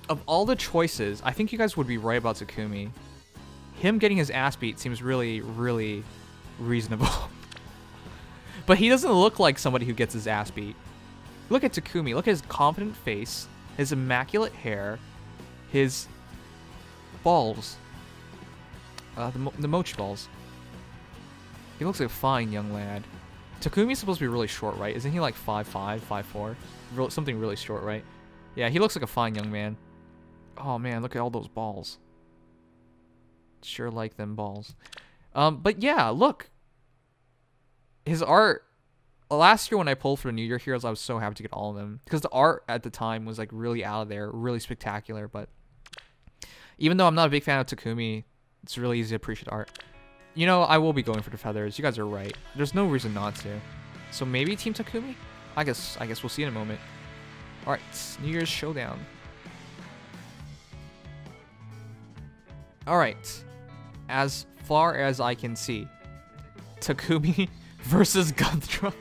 of all the choices, I think you guys would be right about Takumi. Him getting his ass beat seems really, really reasonable. But he doesn't look like somebody who gets his ass beat. Look at Takumi. Look at his confident face, his immaculate hair, his balls. The mochi balls. He looks like a fine young lad. Takumi's supposed to be really short, right? Isn't he like 5'5", 5'4"? Something really short, right? Yeah, he looks like a fine young man. Oh man, look at all those balls. Sure like them balls. But yeah, look. His art. Last year when I pulled for the New Year Heroes, I was so happy to get all of them. Because the art at the time was like really out of there, really spectacular. But even though I'm not a big fan of Takumi, it's really easy to appreciate art. You know, I will be going for the feathers. You guys are right. There's no reason not to. So maybe Team Takumi? I guess we'll see in a moment. Alright, New Year's Showdown. Alright. As far as I can see, Takumi versus Gunthra.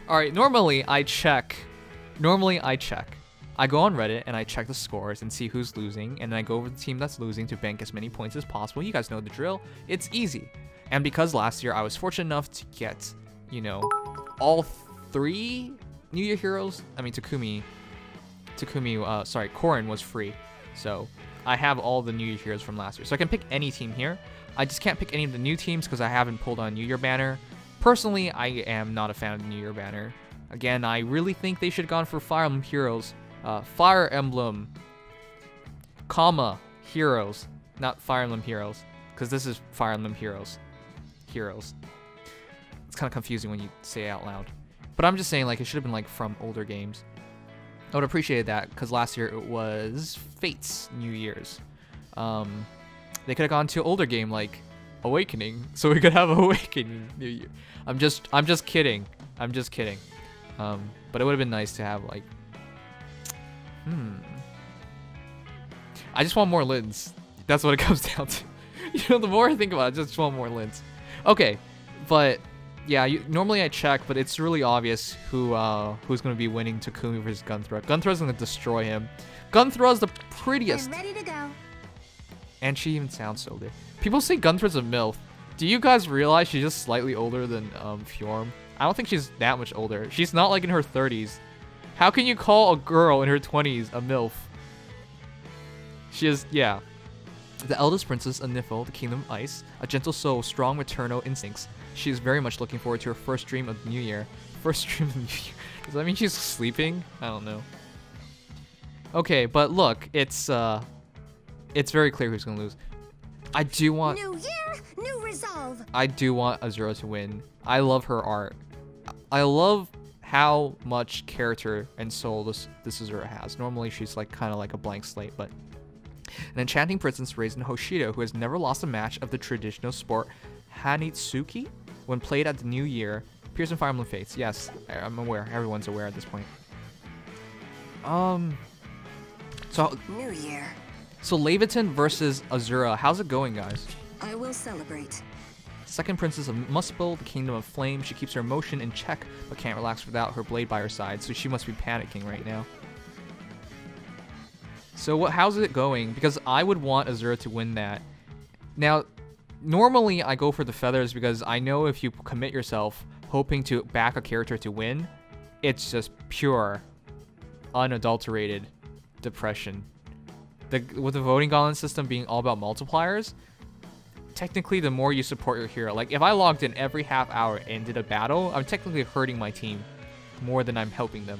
Alright, normally I check. I go on Reddit and I check the scores and see who's losing, and then I go over the team that's losing to bank as many points as possible. You guys know the drill. It's easy. And because last year I was fortunate enough to get, you know, all 3 New Year Heroes. I mean, Corrin was free. So I have all the New Year Heroes from last year. So I can pick any team here. I just can't pick any of the new teams because I haven't pulled on New Year banner. Personally, I am not a fan of the New Year banner. Again, I really think they should have gone for Fire Emblem Heroes. Fire Emblem, Heroes. Not Fire Emblem Heroes. Because this is Fire Emblem Heroes. Heroes. It's kind of confusing when you say it out loud. But I'm just saying, like, it should have been, like, from older games. I would appreciate that, because last year it was Fate's New Year's. They could have gone to an older game, like Awakening, so we could have Awakening New Year. I'm just kidding. But it would have been nice to have, like, I just want more lids. That's what it comes down to. You know, the more I think about it, I just want more lids. Okay, but yeah, normally I check, but it's really obvious who's going to be winning Takumi versus Gunthra. Gunthra's going to destroy him. Gunthra's the prettiest. I'm ready to go. And she even sounds so good. People say Gunthra's a MILF. Do you guys realize she's just slightly older than Fjorm? I don't think she's that much older. She's not like in her 30s. How can you call a girl in her 20s a MILF? She is, yeah. The eldest princess, a Niffle, the kingdom of ice, a gentle soul, strong maternal instincts. She is very much looking forward to her first dream of the new year. First dream of the new year. Does that mean she's sleeping? I don't know. Okay, but look, it's very clear who's gonna lose. I do want New year, new resolve. I do want Azura to win. I love her art. I love how much character and soul this Azura has. Normally she's like kind of like a blank slate, but an enchanting princess raised in Hoshido who has never lost a match of the traditional sport Hanitsuki when played at the New Year. Appears in Fire Emblem Fates. Yes, I'm aware. Everyone's aware at this point. So New year. So Leviton versus Azura. How's it going, guys? I will celebrate. Second princess of Muspel, the kingdom of flame. She keeps her emotion in check, but can't relax without her blade by her side, so she must be panicking right now. So how's it going? Because I would want Azura to win that. Now, normally I go for the feathers because I know if you commit yourself hoping to back a character to win, it's just pure, unadulterated depression. With the voting gauntlet system being all about multipliers, technically the more you support your hero, like if I logged in every half hour and did a battle, I'm technically hurting my team more than I'm helping them.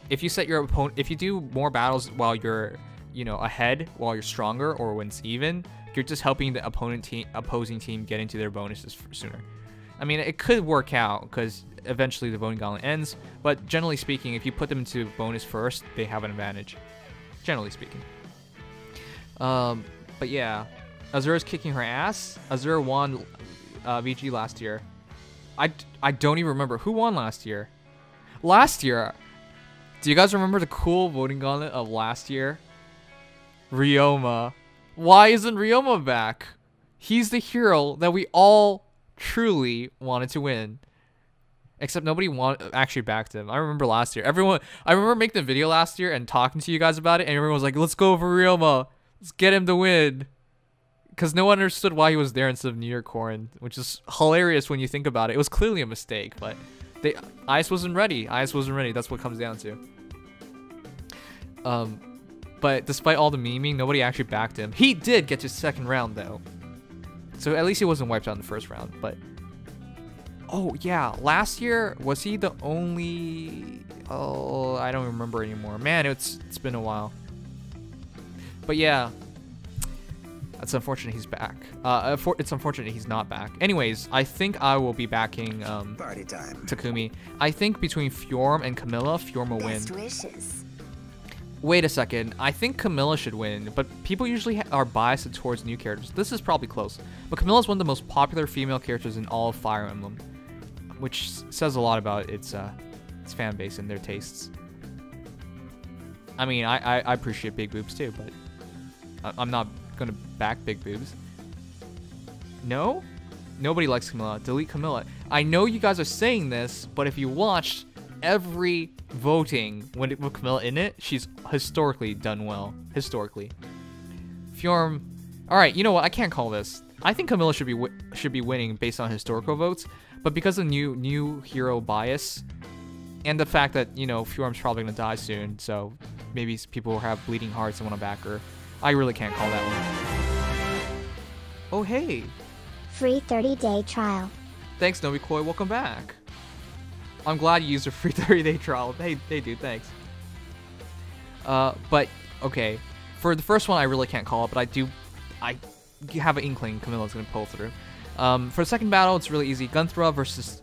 If you set your opponent, if you do more battles while you're, you know, ahead, while you're stronger, or when it's even, you're just helping the opposing team get into their bonuses sooner. I mean, it could work out because eventually the voting gauntlet ends, but generally speaking, if you put them into bonus first, they have an advantage. Generally speaking. But yeah, Azura's kicking her ass. Azura won VG last year. I don't even remember who won last year. Last year, do you guys remember the cool voting gauntlet of last year? Ryoma. Why isn't Ryoma back? He's the hero that we all truly wanted to win. Except nobody actually backed him. I remember last year. I remember making the video last year and talking to you guys about it, and everyone was like, let's go for Ryoma. Let's get him to win. Because no one understood why he was there instead of New Year Corrin, which is hilarious when you think about it. It was clearly a mistake, but Ice wasn't ready. Ice wasn't ready. That's what it comes down to. But despite all the memeing, nobody actually backed him. He did get to second round, though. So at least he wasn't wiped out in the first round, but... Oh, yeah. Last year, was he the only... Oh, I don't remember anymore. Man, it's been a while. But yeah. It's unfortunate he's back. It's unfortunate he's not back. Anyways, I think I will be backing Party time. Takumi. I think between Fjorm and Camilla, Fjorm will win. Best wishes. Wait a second. I think Camilla should win, but people usually are biased towards new characters. This is probably close. But Camilla is one of the most popular female characters in all of Fire Emblem, which says a lot about its fan base and their tastes. I mean, I appreciate big boobs too, but I'm not gonna back big boobs. No? Nobody likes Camilla. Delete Camilla. I know you guys are saying this, but if you watched every voting with Camilla in it, she's historically done well. Historically. Fjorm. Alright, you know what? I can't call this. I think Camilla should be winning based on historical votes, but because of new hero bias and the fact that, you know, Fjorm's probably gonna die soon, so maybe people will have bleeding hearts and want to back her. I really can't call that one. Oh, hey. Free 30-day trial. Thanks, Nobikoi. Welcome back. I'm glad you used a free 30-day trial. Hey, dude, thanks. But, okay. For the first one, I really can't call it, but I have an inkling Camilla's going to pull through. For the second battle, it's really easy. Gunthra versus...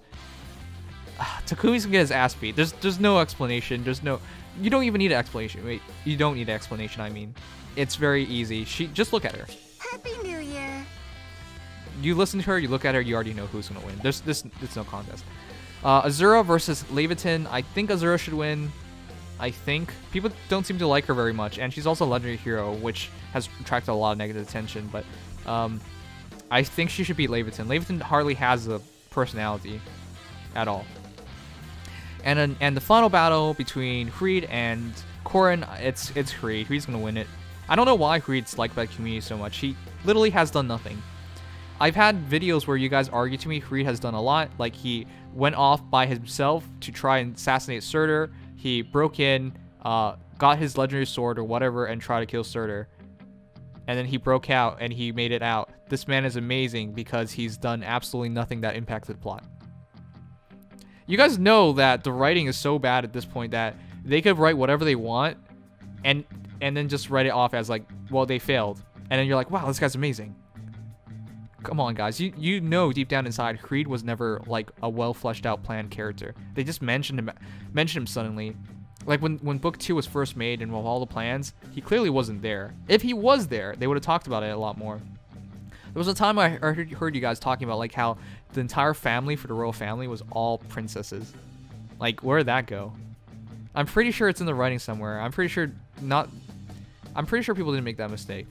Takumi's going to get his ass beat. There's no explanation. You don't even need an explanation. Wait, you don't need an explanation, I mean. It's very easy. Just look at her. Happy New Year. You listen to her, you look at her, you already know who's gonna win. It's no contest. Azura versus Leviton. I think Azura should win. I think people don't seem to like her very much, and she's also a legendary hero, which has attracted a lot of negative attention. But I think she should beat Leviton. Leviton hardly has a personality at all. And the final battle between Creed and Corrin, it's Creed. Creed's gonna win it. I don't know why Creed's liked by the community so much. He literally has done nothing. I've had videos where you guys argue to me Creed has done a lot. Like, he went off by himself to try and assassinate Surtur. He broke in, got his legendary sword or whatever, and tried to kill Surtur. And then he broke out and he made it out. This man is amazing because he's done absolutely nothing that impacted the plot. You guys know that the writing is so bad at this point that they could write whatever they want and then just write it off as like, well, they failed. And then you're like, wow, this guy's amazing. Come on, guys. You know deep down inside, Creed was never like a well fleshed out planned character. They just mentioned him suddenly. Like when Book 2 was first made and with all the plans, he clearly wasn't there. If he was there, they would have talked about it a lot more. There was a time I heard you guys talking about like how the entire family for the royal family was all princesses. Like, where did that go? I'm pretty sure it's in the writing somewhere. I'm pretty sure people didn't make that mistake.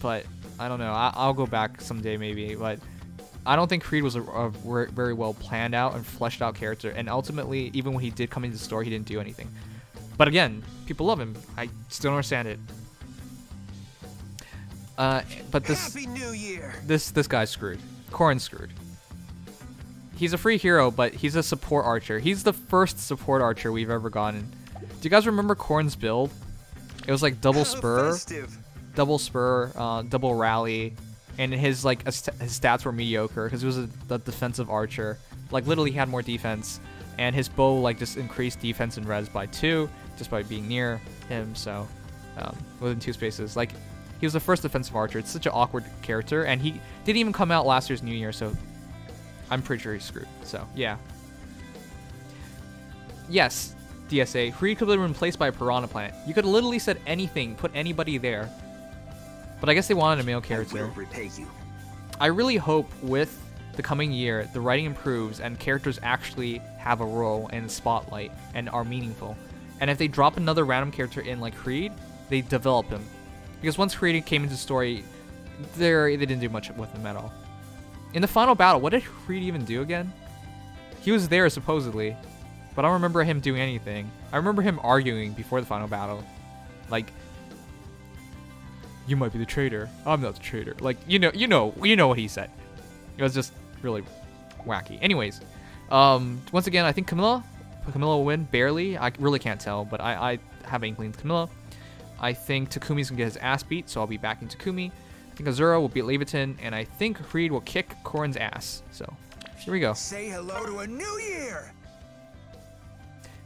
But I don't know. I'll go back someday maybe. But I don't think Creed was a very well planned out and fleshed out character. And ultimately, even when he did come into the story, he didn't do anything. But again, people love him. I still don't understand it. But Happy New Year. This guy's screwed. Corrin's screwed. He's a free hero, but he's a support archer. He's the first support archer we've ever gotten. Do you guys remember Corrin's build? It was like double spur, double rally, and his stats were mediocre because he was a defensive archer. Like, literally he had more defense, and his bow like just increased defense and res by 2 just by being near him. So within 2 spaces, like, he was the first defensive archer. It's such an awkward character, and he didn't even come out last year's New Year, so I'm pretty sure he's screwed. So yeah. Yes, DSA. Creed could have been replaced by a piranha plant. You could have literally said anything, put anybody there. But I guess they wanted a male character. I will repay you. I really hope with the coming year, the writing improves and characters actually have a role in the spotlight and are meaningful. And if they drop another random character in like Creed, they develop him. Because once Creed came into the story, they didn't do much with him at all. In the final battle, what did Creed even do again? He was there supposedly, but I don't remember him doing anything. I remember him arguing before the final battle. Like, you might be the traitor. I'm not the traitor. Like, you know what he said. It was just really wacky. Anyways, once again, I think Camilla will win barely. I really can't tell, but I have an inkling to Camilla. I think Takumi's gonna get his ass beat, so I'll be backing Takumi. I think Azura will beat Leviton, and I think Creed will kick Korin's ass. So, here we go. Say hello to a new year.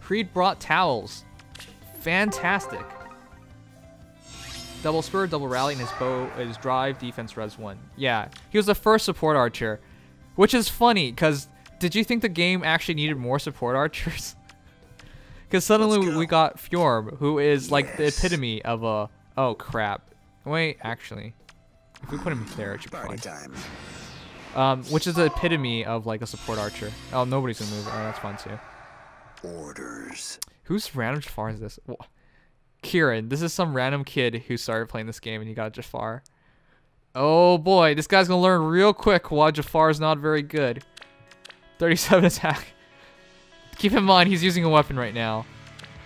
Creed brought towels. Fantastic. Double spur, double rally, and his bow, his drive, defense, res 1. Yeah, he was the first support archer, which is funny, because did you think the game actually needed more support archers? Because suddenly we got Fjorm, who is like the epitome of a... Oh, crap. Wait, actually. If we put him there, it should be fine. Which is the epitome of like a support archer. Oh, nobody's gonna move. Oh, that's fun too. Orders. Whose random Jafar is this? Kieran. This is some random kid who started playing this game and he got Jafar. Oh boy, this guy's gonna learn real quick why Jafar is not very good. 37 attack. Keep in mind, he's using a weapon right now.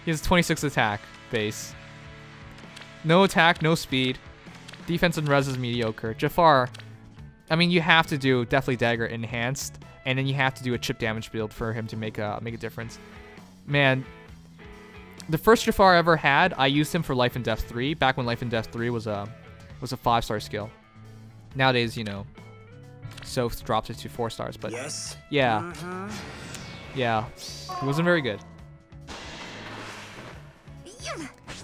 He has 26 attack base. No attack, no speed. Defense and res is mediocre. Jafar, I mean, you have to do Deathly Dagger enhanced, and then you have to do a chip damage build for him to make a difference. Man, the first Jafar I ever had, I used him for Life and Death 3, back when Life and Death 3 was a 5-star skill. Nowadays, you know, Soth drops it to 4 stars, but yes. Yeah. Yeah, it wasn't very good.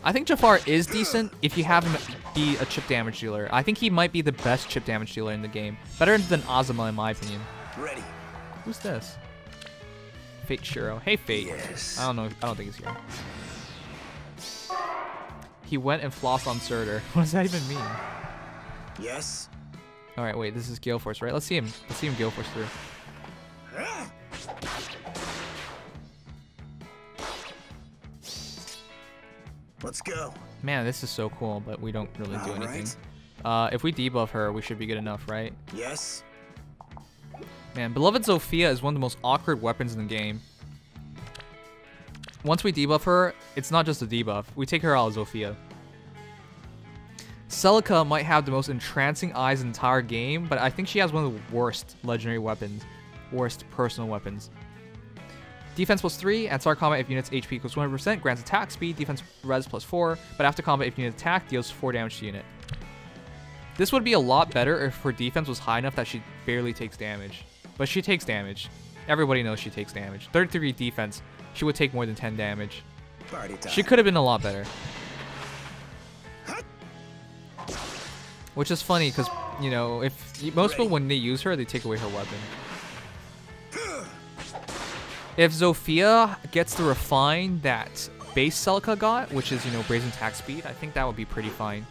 I think Jafar is decent if you have him be a chip damage dealer. I think he might be the best chip damage dealer in the game. Better than Azuma in my opinion. Ready. Who's this? Fate Shiro. Hey Fate. Yes. I don't know. I don't think he's here. He went and flossed on Surtur. What does that even mean? Yes. All right, wait. This is Gale Force, right? Let's see him. Let's see him Gale Force through. Let's go. Man, this is so cool, but we don't really do anything. If we debuff her, we should be good enough, right? Yes. Man, Beloved Zofia is one of the most awkward weapons in the game. Once we debuff her, it's not just a debuff. We take her out of Zofia. Celica might have the most entrancing eyes in the entire game, but I think she has one of the worst legendary weapons. Worst personal weapons. Defense +3, at start combat if unit's HP equals 100%, grants attack speed, defense res +4, but after combat if unit attack, deals 4 damage to unit. This would be a lot better if her defense was high enough that she barely takes damage. But she takes damage. Everybody knows she takes damage. 33 defense, she would take more than 10 damage. She could have been a lot better. Which is funny because, you know, if most people when they use her, they take away her weapon. If Zofia gets the refine that base Celica got, which is, you know, brazen attack speed, I think that would be pretty fine.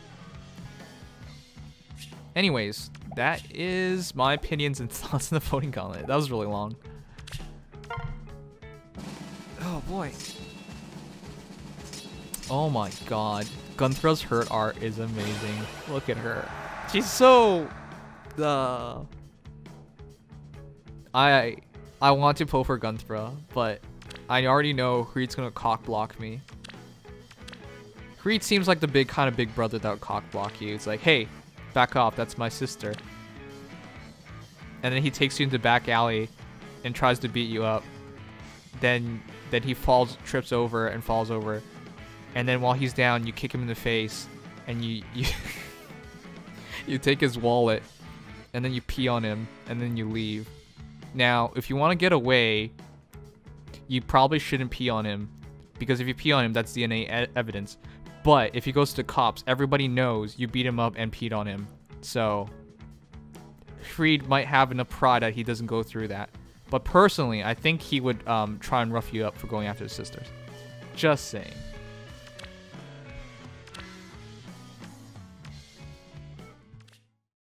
Anyways, that is my opinions and thoughts on the voting gauntlet. That was really long. Oh boy. Oh my god. Gunthra's hurt art is amazing. Look at her. She's so... I want to pull for Gunthra, but I already know Creed's gonna cock block me. Creed seems like the kind of big brother that would cock block you. It's like, hey, back off, that's my sister. And then he takes you into the back alley and tries to beat you up. Then he trips over and falls over. And then while he's down, you kick him in the face and you you take his wallet and then you pee on him and then you leave. Now, if you want to get away, you probably shouldn't pee on him, because if you pee on him, that's DNA evidence. But if he goes to the cops, everybody knows you beat him up and peed on him. So, Creed might have enough pride that he doesn't go through that. But personally, I think he would try and rough you up for going after his sisters. Just saying.